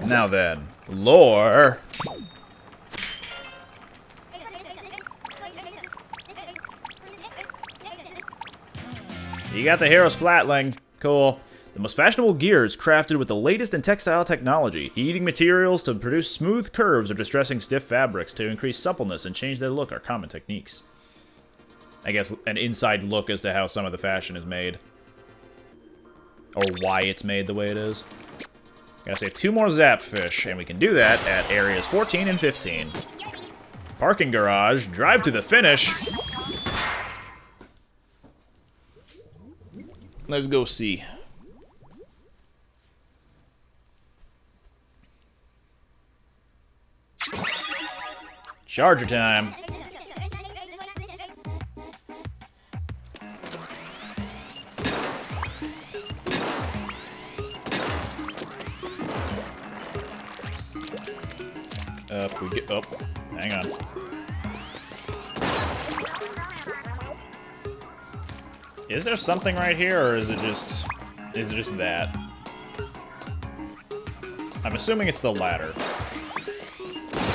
Now then, lore. You got the hero Splatling. Cool. The most fashionable gear is crafted with the latest in textile technology, heating materials to produce smooth curves or distressing stiff fabrics to increase suppleness and change their look are common techniques. I guess an inside look as to how some of the fashion is made. Or why it's made the way it is. Gotta save 2 more Zapfish, and we can do that at areas 14 and 15. Parking garage, drive to the finish. Let's go see. Charger time. Up we get up. Hang on. Is there something right here, or is it just that? I'm assuming it's the latter.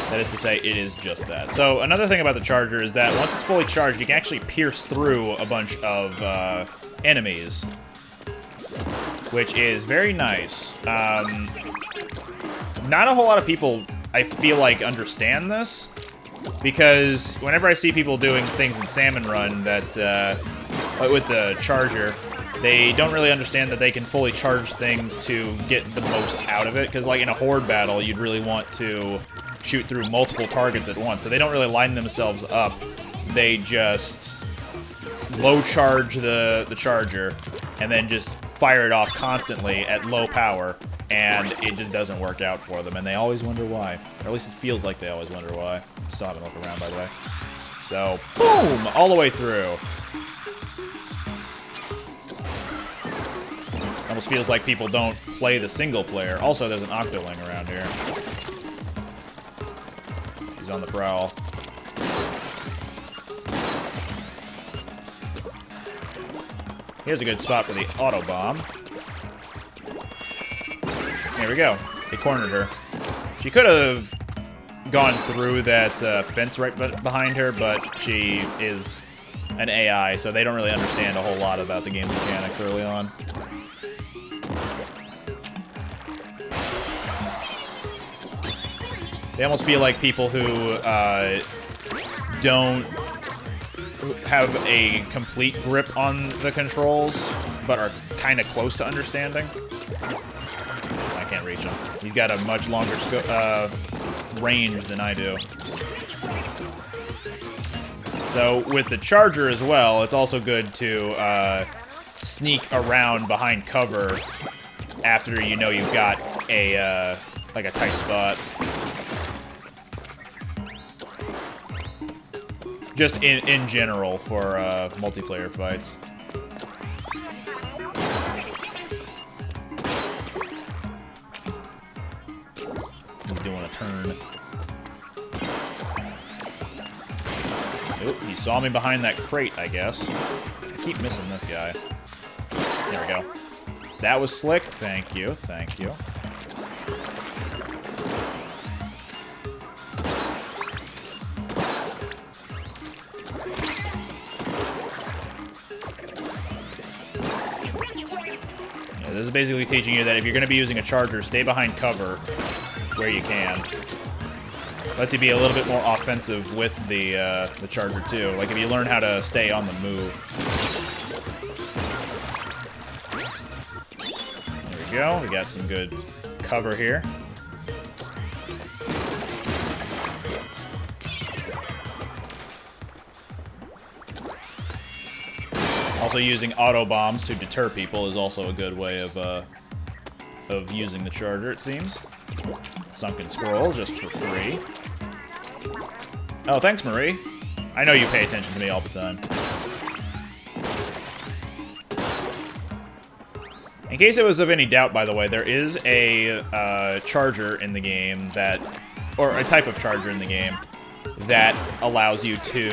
That is to say, it is just that. So another thing about the charger is that once it's fully charged, you can actually pierce through a bunch of enemies, which is very nice. Not a whole lot of people, I feel like, understand this, because whenever I see people doing things in Salmon Run that with the charger, they don't really understand that they can fully charge things to get the most out of it, because like in a horde battle, you'd really want to shoot through multiple targets at once, so they don't really line themselves up. They just low charge the charger and then just fire it off constantly at low power, and it just doesn't work out for them, and they always wonder why. Or at least it feels like they always wonder why. Still haven't looked around, by the way. So, boom! All the way through. Almost feels like people don't play the single player. Also, there's an Octoling around here. He's on the prowl. Here's a good spot for the auto bomb. There we go. They cornered her. She could have gone through that fence right behind her, but she is an AI, so they don't really understand a whole lot about the game's mechanics early on. They almost feel like people who don't have a complete grip on the controls, but are kind of close to understanding. I can't reach him. He's got a much longer range than I do. So with the charger as well, it's also good to sneak around behind cover after you know you've got a like a tight spot. Just in general for multiplayer fights. He's doing a turn. Oop, he saw me behind that crate, I guess. I keep missing this guy. There we go. That was slick. Thank you, thank you. This is basically teaching you that if you're going to be using a charger, stay behind cover where you can. Lets you be a little bit more offensive with the charger too. Like if you learn how to stay on the move. There we go. We got some good cover here. Also, using auto bombs to deter people is also a good way of using the charger, it seems. Sunken scroll, just for free. Oh, thanks, Marie. I know you pay attention to me all the time. In case it was of any doubt, by the way, there is a charger in the game that, or a type of charger in the game that allows you to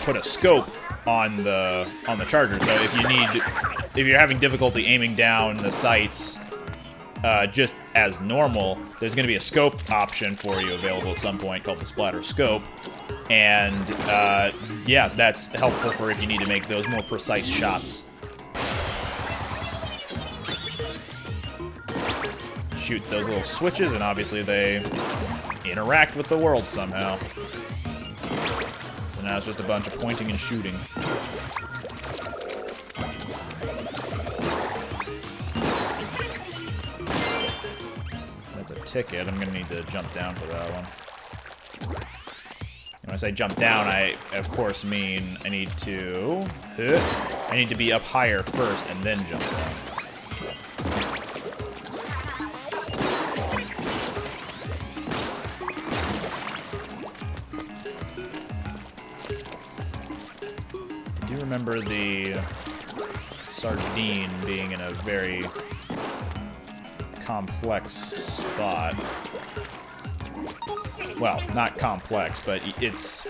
put a scope on the charger. So if you're having difficulty aiming down the sights just as normal, there's going to be a scope option for you available at some point called the Splatter Scope. And, yeah, that's helpful for if you need to make those more precise shots. Shoot those little switches, and obviously they interact with the world somehow. So now it's just a bunch of pointing and shooting. That's a ticket. I'm gonna need to jump down for that one. And when I say jump down, I of course mean I need to be up higher first and then jump down. Remember the sardine being in a very complex spot. Well, not complex, but it's...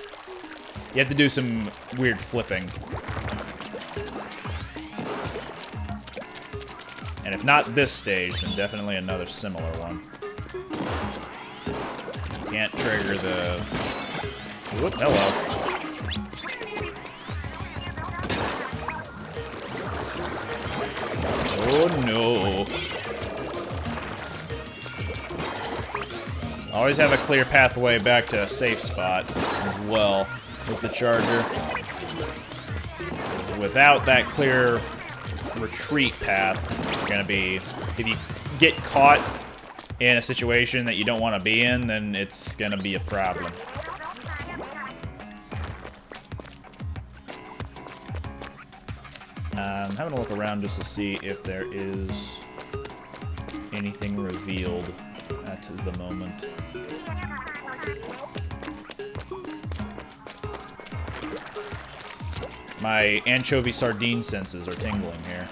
You have to do some weird flipping. And if not this stage, then definitely another similar one. You can't trigger the... Whoop, hello. Oh no. Always have a clear pathway back to a safe spot as well with the charger. Without that clear retreat path, you're gonna be... If you get caught in a situation that you don't want to be in, then it's gonna be a problem. I'm having a look around just to see if there is anything revealed at the moment. My anchovy sardine senses are tingling here.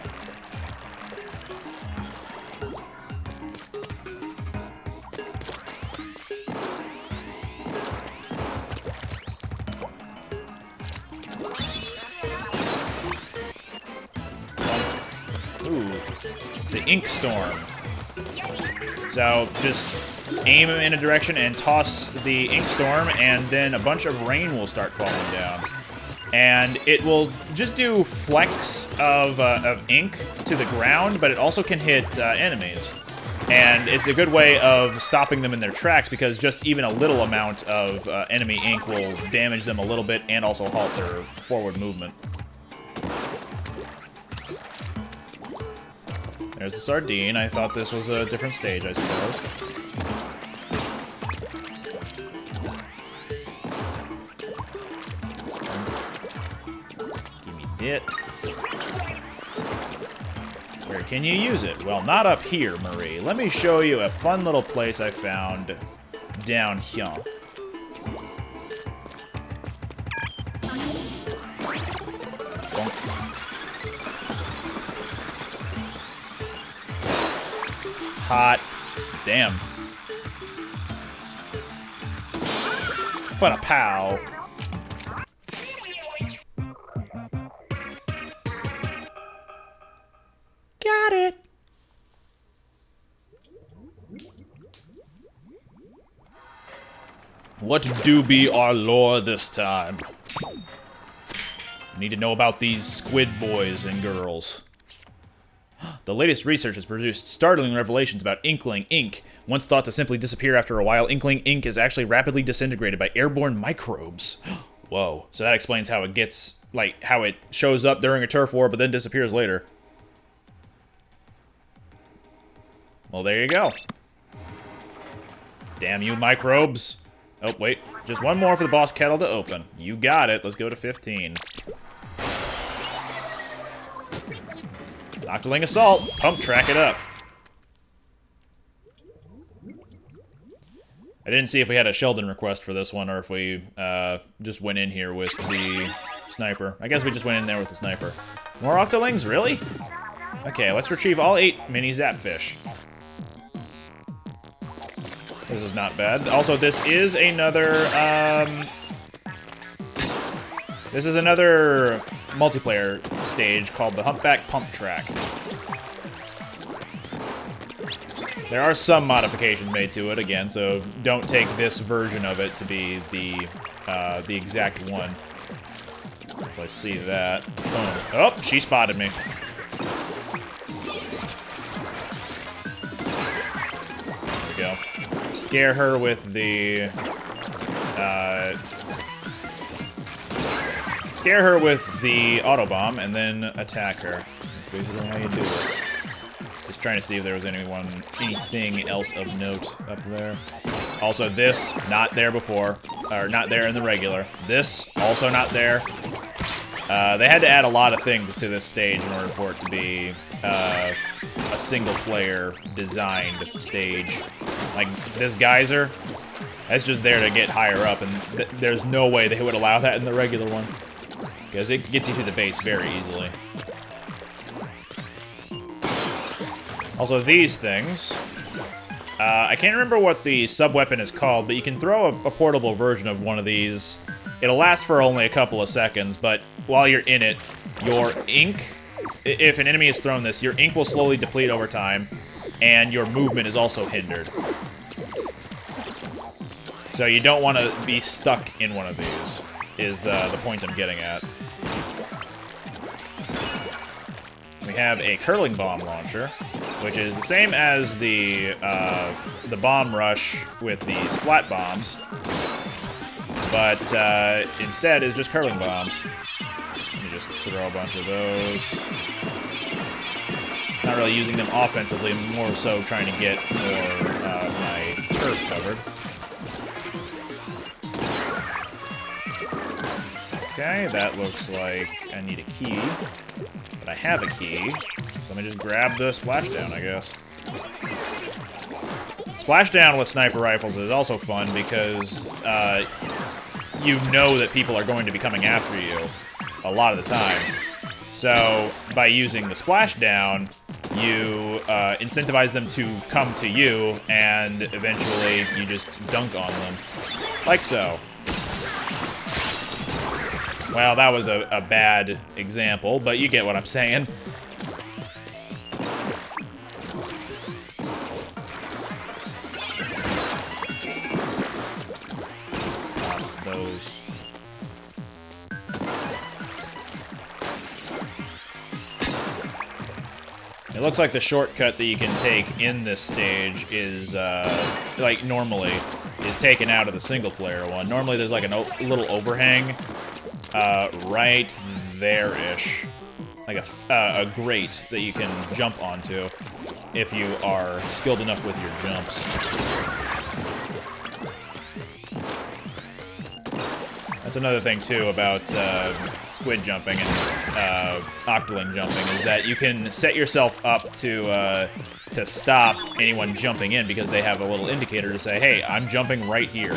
The ink storm. So just aim in a direction and toss the ink storm, and then a bunch of rain will start falling down. And it will just do flecks of ink to the ground, but it also can hit enemies. And it's a good way of stopping them in their tracks, because just even a little amount of enemy ink will damage them a little bit and also halt their forward movement. There's the sardine. I thought this was a different stage, I suppose. Give me it. Where can you use it? Well, not up here, Marie. Let me show you a fun little place I found down here. Hot. Damn. What a pow. Got it. What do be our lore this time? Need to know about these squid boys and girls. The latest research has produced startling revelations about Inkling ink. Once thought to simply disappear after a while, Inkling ink is actually rapidly disintegrated by airborne microbes. Whoa. So that explains how it gets, like, how it shows up during a turf war but then disappears later. Well, there you go. Damn you, microbes. Oh, wait. Just one more for the boss kettle to open. You got it. Let's go to 15. Octoling Assault. Pump track it up. I didn't see if we had a Sheldon request for this one or if we just went in here with the sniper. I guess we just went in there with the sniper. More Octolings? Really? Okay, let's retrieve all 8 mini Zapfish. This is not bad. Also, this is another multiplayer stage called the Humpback Pump Track. There are some modifications made to it, again, so don't take this version of it to be the exact one. So I see that. Boom. Oh, she spotted me. There we go. Scare her with the... Scare her with the Autobomb, and then attack her. That's basically how you do it. Just trying to see if there was anything else of note up there. Also, this, not there before. Or, not there in the regular. This, also not there. They had to add a lot of things to this stage in order for it to be a single-player designed stage. Like, this geyser, that's just there to get higher up, and there's no way they would allow that in the regular one. Because it gets you to the base very easily. Also, these things... I can't remember what the sub-weapon is called, but you can throw a portable version of one of these. It'll last for only a couple of seconds, but while you're in it, your ink... If an enemy has thrown this, your ink will slowly deplete over time, and your movement is also hindered. So you don't want to be stuck in one of these, is the point I'm getting at. We have a curling bomb launcher, which is the same as the bomb rush with the splat bombs, but instead is just curling bombs. Let me just throw a bunch of those. Not really using them offensively, more so trying to get more my turf covered. Okay, that looks like I need a key. But I have a key. Let me just grab the splashdown, I guess. Splashdown with sniper rifles is also fun because you know that people are going to be coming after you a lot of the time. So by using the splashdown, you incentivize them to come to you, and eventually you just dunk on them. Like so. Well, that was a bad example, but you get what I'm saying. Those. It looks like the shortcut that you can take in this stage is, like normally, is taken out of the single-player one. Normally there's like a little overhang right there-ish. Like a grate that you can jump onto if you are skilled enough with your jumps. That's another thing, too, about squid jumping and octoling jumping, is that you can set yourself up to stop anyone jumping in because they have a little indicator to say, hey, I'm jumping right here.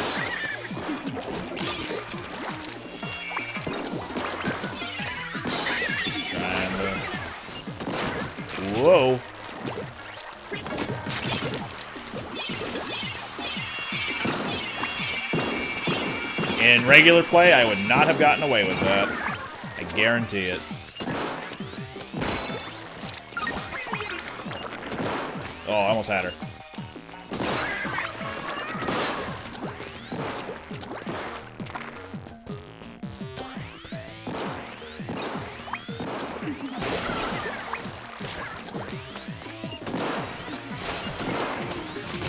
Whoa. In regular play, I would not have gotten away with that. I guarantee it. Oh, I almost had her.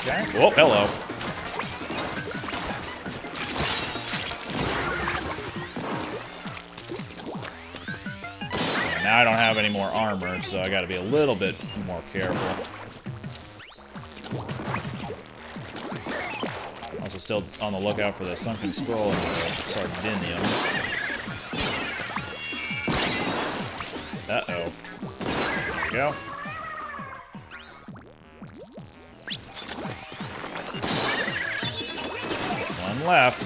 Okay. Oh, hello. Now I don't have any more armor, so I gotta be a little bit more careful. Also still on the lookout for the sunken scroll and the sardinium. Uh-oh. There we go. One left.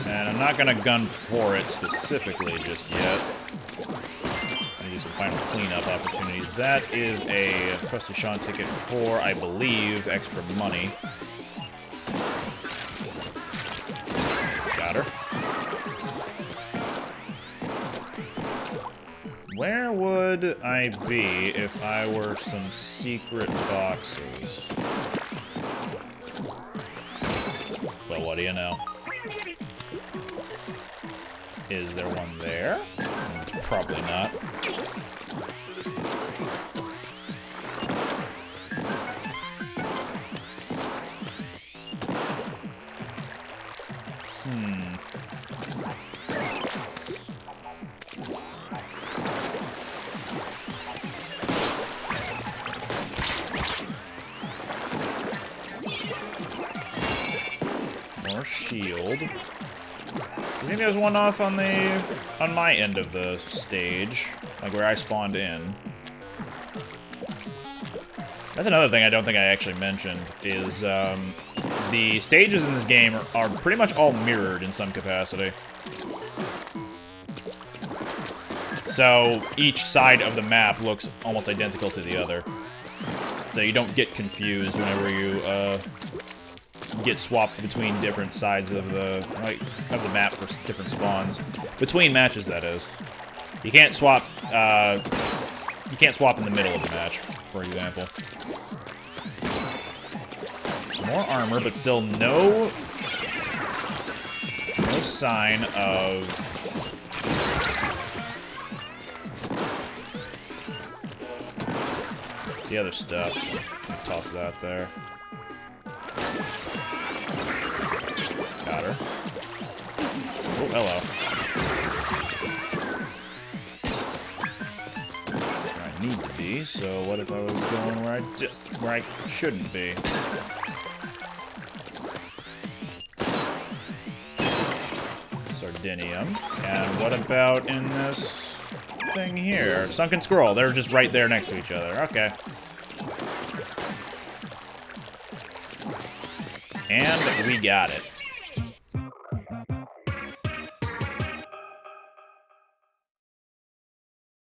And I'm not gonna gun for it specifically just yet. Some final cleanup opportunities. That is a Quest to Sean ticket for, I believe, extra money. Got her. Where would I be if I were some secret boxes? buddy, I know. Is there one there? Probably not. More shield. You think there's one off on my end of the stage, like where I spawned in? That's another thing I don't think I actually mentioned, is the stages in this game are pretty much all mirrored in some capacity. So each side of the map looks almost identical to the other. So you don't get confused whenever you get swapped between different sides of the map for different spawns. Between matches, that is. You can't swap in the middle of the match, for example. More armor, but still no sign of the other stuff. Toss that there. Got her. Oh, hello. Where I need to be, so what if I was going where I shouldn't be? Sardinium. And what about in this thing here? Sunken Scroll. They're just right there next to each other. Okay. And we got it.